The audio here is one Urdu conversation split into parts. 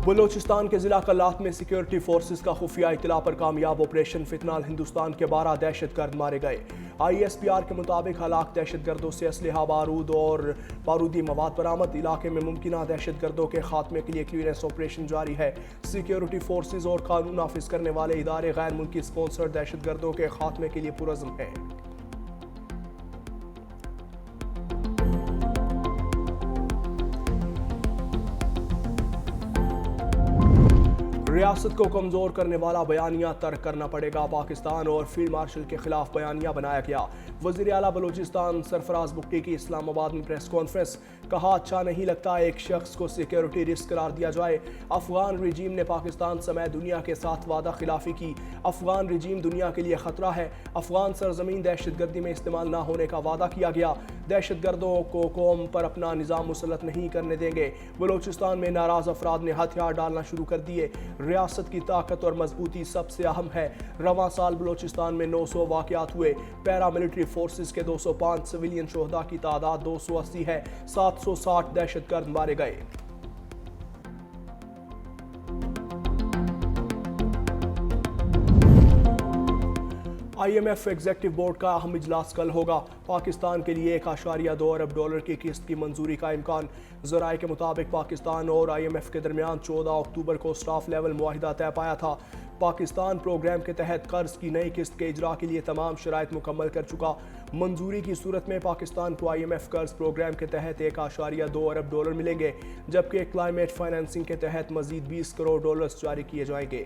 بلوچستان کے ضلع کلات میں سیکیورٹی فورسز کا خفیہ اطلاع پر کامیاب آپریشن فتنال ہندوستان کے 12 دہشت گرد مارے گئے۔ ISPR کے مطابق ہلاک دہشت گردوں سے اسلحہ بارود اور بارودی مواد برآمد۔ علاقے میں ممکنہ دہشت گردوں کے خاتمے کے لیے کلیئرنس آپریشن جاری ہے۔ سیکیورٹی فورسز اور قانون نافذ کرنے والے ادارے غیر ملکی سپانسرڈ دہشت گردوں کے خاتمے کے لیے پرعزم ہیں۔ ریاست کو کمزور کرنے والا بیانیہ ترک کرنا پڑے گا۔ پاکستان اور فیلڈ مارشل کے خلاف بیانیہ بنایا گیا۔ وزیر اعلیٰ بلوچستان سرفراز بگٹی کی اسلام آباد میں پریس کانفرنس۔ کہا اچھا نہیں لگتا ایک شخص کو سیکیورٹی رسک قرار دیا جائے۔ افغان رجیم نے پاکستان سمیت دنیا کے ساتھ وعدہ خلافی کی۔ افغان رجیم دنیا کے لیے خطرہ ہے۔ افغان سرزمین دہشت گردی میں استعمال نہ ہونے کا وعدہ کیا گیا۔ دہشت گردوں کو قوم پر اپنا نظام مسلط نہیں کرنے دیں گے۔ بلوچستان میں ناراض افراد نے ہتھیار ڈالنا شروع کر دیے۔ ریاست کی طاقت اور مضبوطی سب سے اہم ہے۔ رواں سال بلوچستان میں 900 واقعات ہوئے۔ پیراملٹری فورسز کے 205 سویلین شہداء کی تعداد 280 ہے۔ 760 دہشت گرد مارے گئے۔ IMF ایگزیکٹو بورڈ کا اہم اجلاس کل ہوگا۔ پاکستان کے لیے $1.2 ارب کی قسط کی منظوری کا امکان۔ ذرائع کے مطابق پاکستان اور IMF کے درمیان 14 اکتوبر کو سٹاف لیول معاہدہ طے پایا تھا۔ پاکستان پروگرام کے تحت قرض کی نئی قسط کے اجرا کے لیے تمام شرائط مکمل کر چکا۔ منظوری کی صورت میں پاکستان کو IMF قرض پروگرام کے تحت $1.2 ارب ملیں گے، جبکہ کلائمیٹ فائنانسنگ کے تحت مزید $20 کروڑ جاری کیے جائیں گے۔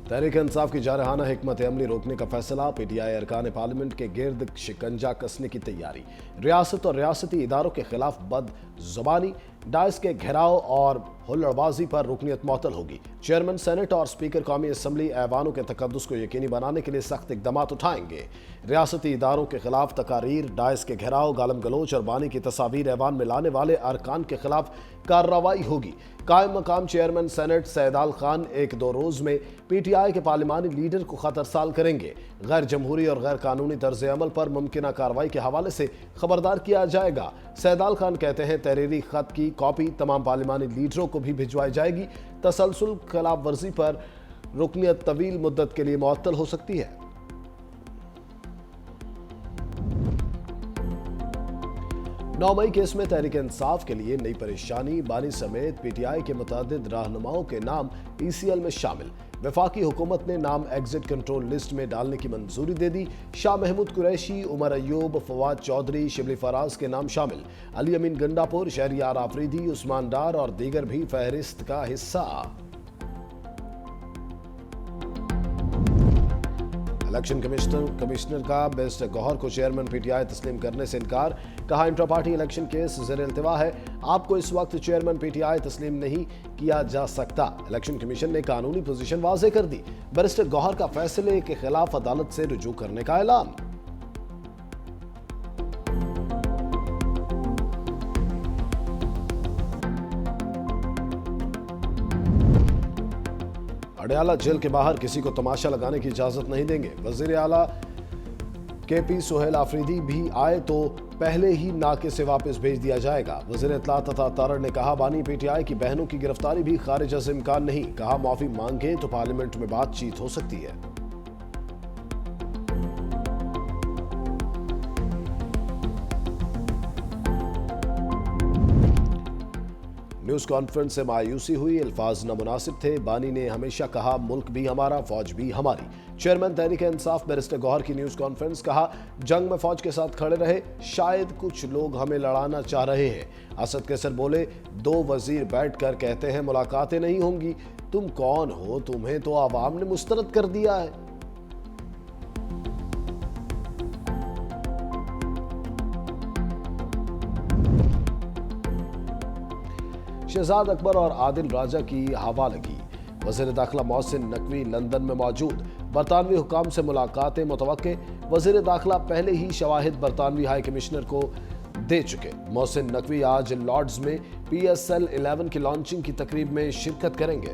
تحریک انصاف کی جارحانہ حکمت عملی روکنے کا فیصلہ۔ PTI ارکان پارلیمنٹ کے گرد شکنجہ کسنے کی تیاری۔ ریاست اور ریاستی اداروں کے خلاف بد زبانی، ڈائس کے گھیراؤ اور ہلڑ بازی پر رکنیت معطل ہوگی۔ چیئرمین سینٹ اور اسپیکر قومی اسمبلی ایوانوں کے تقدس کو یقینی بنانے کے لیے سخت اقدامات اٹھائیں گے۔ ریاستی اداروں کے خلاف تقاریر، ڈائس کے گھیراؤ، گالم گلوچ اور بانی کی تصاویر ایوان میں لانے والے ارکان کے خلاف کارروائی ہوگی۔ قائم مقام چیئرمین سینٹ سیدال خان 1-2 روز میں PTI کے پارلیمانی لیڈر کو خط ارسال کریں گے۔ غیر جمہوری اور غیر قانونی طرز عمل پر ممکنہ کارروائی کے حوالے سے خبردار کیا جائے گا۔ سیدال خان کہتے ہیں تحریری خط کی کاپی تمام پارلیمانی لیڈروں کو بھی بھجوائی جائے گی۔ تسلسل خلاف ورزی پر رکنیت طویل مدت کے لیے معطل ہو سکتی ہے۔ 9 مئی کیس میں تحریک انصاف کے لیے نئی پریشانی۔ بانی سمیت PTI کے متعدد رہنماؤں کے نام ECL میں شامل۔ وفاقی حکومت نے نام ایگزٹ کنٹرول لسٹ میں ڈالنے کی منظوری دے دی۔ شاہ محمود قریشی، عمر ایوب، فواد چودھری، شبلی فراز کے نام شامل۔ علی امین گنڈاپور، شہریار آفریدی، عثمان ڈار اور دیگر بھی فہرست کا حصہ۔ الیکشن کمشنر کا بیسٹ گوہر کو چیئرمین PTI تسلیم کرنے سے انکار۔ کہا انٹرا پارٹی الیکشن کیس زیر التوا ہے، آپ کو اس وقت چیئرمین PTI تسلیم نہیں کیا جا سکتا۔ الیکشن کمیشن نے قانونی پوزیشن واضح کر دی۔ بیرسٹر گوہر کا فیصلے کے خلاف عدالت سے رجوع کرنے کا اعلان۔ اڈیالہ جیل کے باہر کسی کو تماشا لگانے کی اجازت نہیں دیں گے۔ وزیر اعلیٰ KP سہیل آفریدی بھی آئے تو پہلے ہی ناکے سے واپس بھیج دیا جائے گا۔ وزیر اطلاعات عطا تارڑ نے کہا بانی PTI کی بہنوں کی گرفتاری بھی خارج از امکان نہیں۔ کہا معافی مانگے تو پارلیمنٹ میں بات چیت ہو سکتی ہے۔ نیوز کانفرنس سے مایوسی ہوئی، الفاظ نامناسب تھے۔ بانی نے ہمیشہ کہا ملک بھی ہمارا، فوج بھی ہماری۔ چیئرمین تحریک انصاف بیرسٹر گوہر کی نیوز کانفرنس۔ کہا جنگ میں فوج کے ساتھ کھڑے رہے، شاید کچھ لوگ ہمیں لڑانا چاہ رہے ہیں۔ اسد کیسر بولے 2 وزیر بیٹھ کر کہتے ہیں ملاقاتیں نہیں ہوں گی، تم کون ہو؟ تمہیں تو عوام نے مسترد کر دیا ہے۔ شہزاد اکبر اور عادل راجہ کی حوالگی۔ وزیر داخلہ محسن نقوی لندن میں موجود۔ برطانوی حکام سے ملاقاتیں متوقع۔ وزیر داخلہ پہلے ہی شواہد برطانوی ہائی کمشنر کو دے چکے۔ محسن نقوی آج لارڈز میں PSL 11 کی لانچنگ کی تقریب میں شرکت کریں گے۔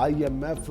IMF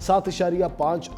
$7.5